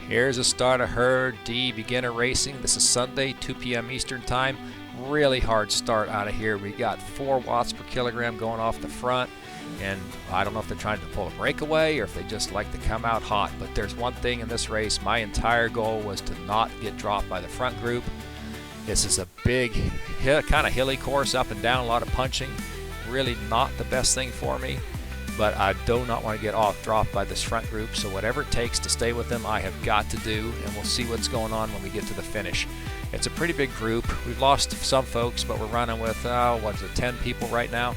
Here's the start of herd D beginner racing. This is Sunday, 2 p.m. Eastern time. Really hard start out of here. We got 4 watts per kilogram going off the front, and I don't know if they're trying to pull a breakaway or if they just like to come out hot, but there's one thing in this race. My entire goal was to not get dropped by the front group. This is a big, kind of hilly course, up and down, a lot of punching. Really not the best thing for me, but I do not want to get dropped by this front group, so whatever it takes to stay with them, I have got to do, and we'll see what's going on when we get to the finish. It's a pretty big group. We've lost some folks, but we're running with, 10 people right now.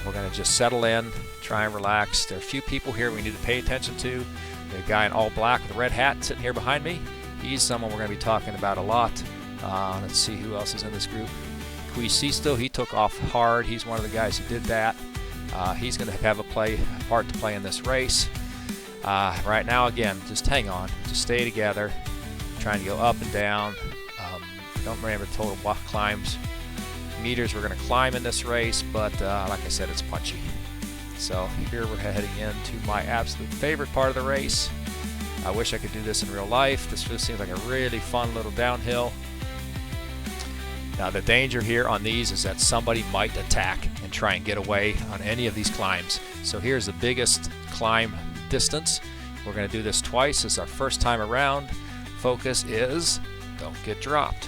We're going to just settle in, try and relax. There are a few people here we need to pay attention to. The guy in all black with a red hat sitting here behind me, he's someone we're going to be talking about a lot. Let's see who else is in this group. Quisisto, he took off hard. He's one of the guys who did that. He's going to have a part to play in this race. Right now, again, just hang on. Just stay together. Trying to go up and down. Don't remember total climbs. Meters we're going to climb in this race, but like I said, it's punchy. So here we're heading into my absolute favorite part of the race. I wish I could do this in real life. This just seems like a really fun little downhill. Now the danger here on these is that somebody might attack and try and get away on any of these climbs. So here's the biggest climb distance. We're going to do this twice. This is our first time around. Focus is don't get dropped.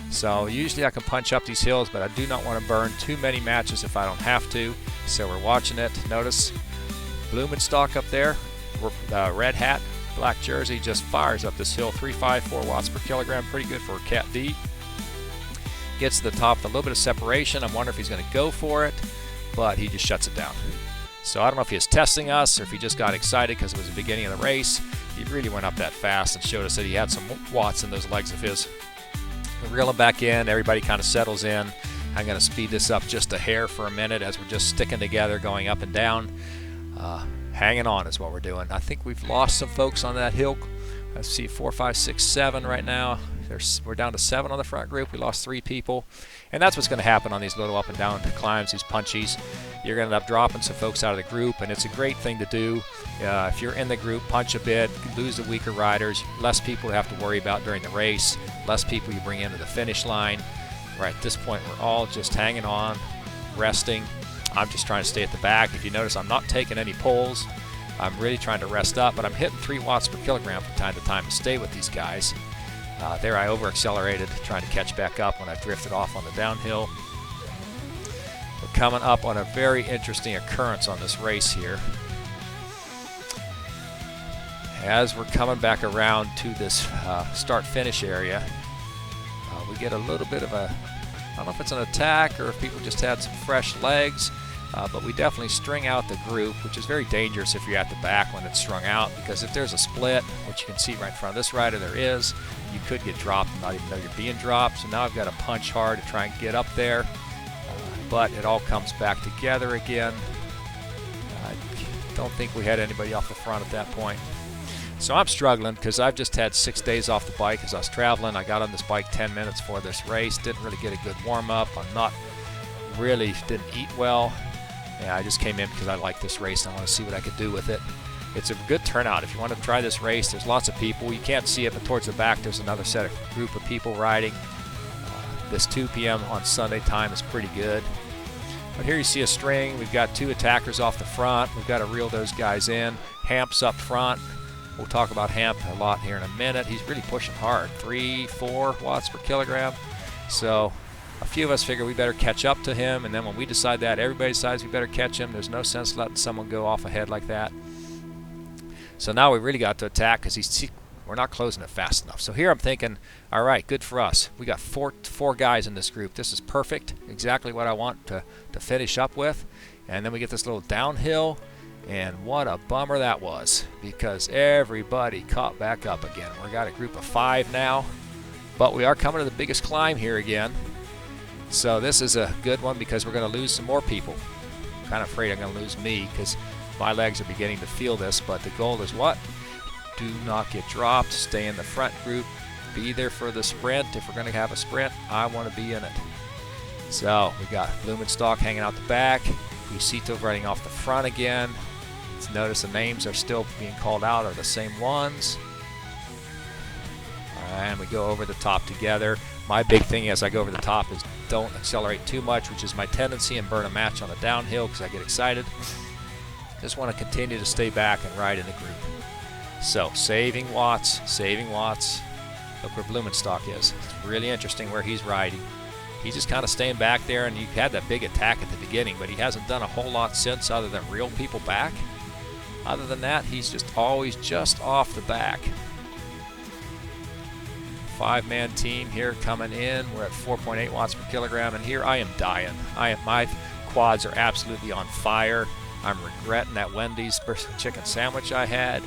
So usually I can punch up these hills, but I do not want to burn too many matches if I don't have to. So we're watching it. Notice Blumenstock up there, red hat, black jersey, just fires up this hill, 354 watts per kilogram, pretty good for a Cat D. Gets to the top with a little bit of separation. I'm wondering if he's going to go for it, but he just shuts it down. So I don't know if he was testing us or if he just got excited because it was the beginning of the race. He really went up that fast and showed us that he had some watts in those legs of his. We reel him back in. Everybody kind of settles in. I'm going to speed this up just a hair for a minute as we're just sticking together, going up and down. Hanging on is what we're doing. I think we've lost some folks on that hill. Let's see, 4, 5, 6, 7 right now. We're down to 7 on the front group. We lost 3 people. And that's what's going to happen on these little up and down climbs, these punchies. You're going to end up dropping some folks out of the group, and it's a great thing to do. If you're in the group, punch a bit, lose the weaker riders, less people to have to worry about during the race, less people you bring into the finish line. Right at this point, we're all just hanging on, resting. I'm just trying to stay at the back. If you notice, I'm not taking any pulls. I'm really trying to rest up, but I'm hitting 3 watts per kilogram from time to time to stay with these guys. There I over-accelerated, trying to catch back up when I drifted off on the downhill. We're coming up on a very interesting occurrence on this race here. As we're coming back around to this start-finish area, we get a little bit of a, I don't know if it's an attack or if people just had some fresh legs, but we definitely string out the group, which is very dangerous if you're at the back when it's strung out, because if there's a split, which you can see right in front of this rider, there is, you could get dropped and not even know you're being dropped. So now I've got to punch hard to try and get up there, but it all comes back together again. I don't think we had anybody off the front at that point. So I'm struggling because I've just had 6 days off the bike as I was traveling. I got on this bike 10 minutes for this race, didn't really get a good warm-up. Didn't eat well. Yeah, I just came in because I like this race and I want to see what I could do with it. It's a good turnout. If you want to try this race, there's lots of people. You can't see it, but towards the back there's another group of people riding. This 2 p.m. on Sunday time is pretty good. But here you see a string. We've got 2 attackers off the front. We've got to reel those guys in. Hamp's up front. We'll talk about Hamp a lot here in a minute. He's really pushing hard, 3, 4 watts per kilogram. So a few of us figure we better catch up to him, and then when we decide that, everybody decides we better catch him. There's no sense letting someone go off ahead like that. So now we really got to attack because we're not closing it fast enough. So here I'm thinking, all right, good for us. We got four guys in this group. This is perfect, exactly what I want to finish up with. And then we get this little downhill, and what a bummer that was because everybody caught back up again. We got a group of 5 now, but we are coming to the biggest climb here again. So this is a good one because we're going to lose some more people. I'm kind of afraid I'm going to lose me because my legs are beginning to feel this, but the goal is what? Do not get dropped. Stay in the front group. Be there for the sprint. If we're going to have a sprint, I want to be in it. So we got Blumenstock hanging out the back. Quisisto riding off the front again. Notice the names are still being called out are the same ones. and we go over the top together. My big thing as I go over the top is don't accelerate too much, which is my tendency, and burn a match on the downhill because I get excited. Just want to continue to stay back and ride in the group. So saving watts, saving watts. Look where Blumenstock is. It's really interesting where he's riding. He's just kind of staying back there, and you had that big attack at the beginning, but he hasn't done a whole lot since other than reel people back. Other than that, he's just always just off the back. 5-man team here coming in. We're at 4.8 watts per kilogram, and here I am dying. My quads are absolutely on fire. I'm regretting that Wendy's chicken sandwich I had,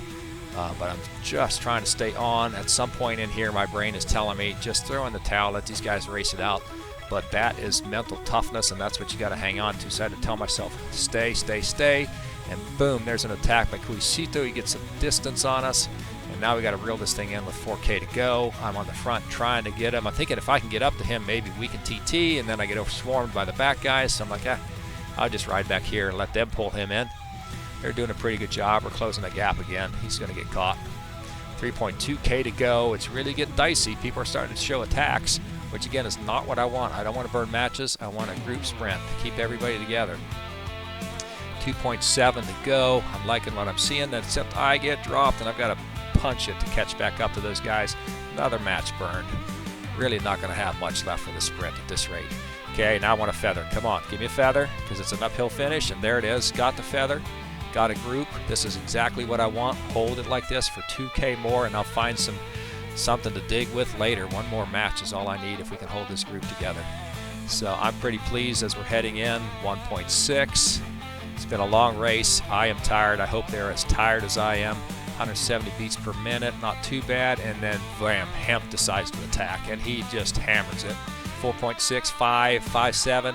but I'm just trying to stay on. At some point in here, my brain is telling me, just throw in the towel, let these guys race it out. But that is mental toughness, and that's what you got to hang on to. So I had to tell myself, stay, stay, stay. And boom, there's an attack by Cuisito. He gets some distance on us. And now we got to reel this thing in with 4K to go. I'm on the front trying to get him. I'm thinking if I can get up to him, maybe we can TT, and then I get overswarmed by the back guys. So I'm like, I'll just ride back here and let them pull him in. They're doing a pretty good job. We're closing the gap again. He's going to get caught. 3.2K to go. It's really getting dicey. People are starting to show attacks, which again is not what I want. I don't want to burn matches. I want a group sprint to keep everybody together. 2.7 to go. I'm liking what I'm seeing, except I get dropped and I've got to punch it to catch back up to those guys. Another match burned. Really not going to have much left for the sprint at this rate. Okay, now I want a feather. Come on, give me a feather because it's an uphill finish, and there it is. Got the feather. Got a group. This is exactly what I want. Hold it like this for 2K more, and I'll find something to dig with later. One more match is all I need if we can hold this group together. So I'm pretty pleased as we're heading in. 1.6. It's been a long race. I am tired. I hope they're as tired as I am. 170 beats per minute, not too bad. And then, bam, Hamp decides to attack, and he just hammers it. 4.6, 5, 5.7.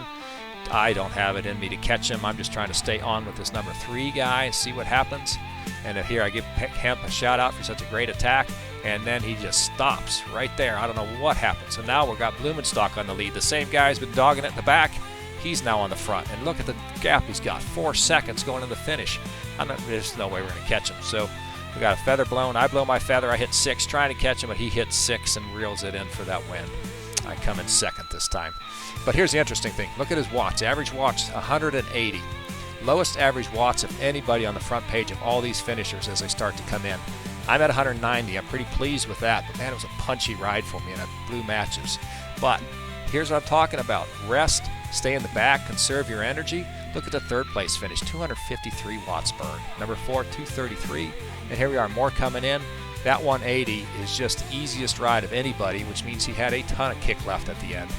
I don't have it in me to catch him. I'm just trying to stay on with this number 3 guy, see what happens. And here I give Hamp a shout out for such a great attack, and then he just stops right there. I don't know what happened. So now we've got Blumenstock on the lead. The same guy's been dogging it in the back. He's now on the front, and look at the gap he's got. 4 seconds going to the finish. There's no way we're going to catch him. So we got a feather blown. I blow my feather. I hit 6 trying to catch him, but he hits 6 and reels it in for that win. I come in second this time. But here's the interesting thing. Look at his watts. Average watts, 180. Lowest average watts of anybody on the front page of all these finishers as they start to come in. I'm at 190. I'm pretty pleased with that. But man, it was a punchy ride for me, and it blew matches. But here's what I'm talking about. Rest, stay in the back, conserve your energy. Look at the third place finish, 253 watts burned. Number 4, 233. And here we are, more coming in. That 180 is just the easiest ride of anybody, which means he had a ton of kick left at the end.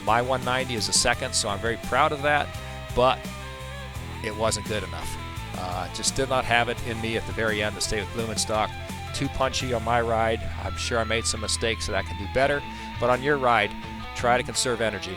My 190 is a second, so I'm very proud of that, but it wasn't good enough. Just did not have it in me at the very end to stay with Blumenstock. Too punchy on my ride. I'm sure I made some mistakes that I can do better, but on your ride, try to conserve energy.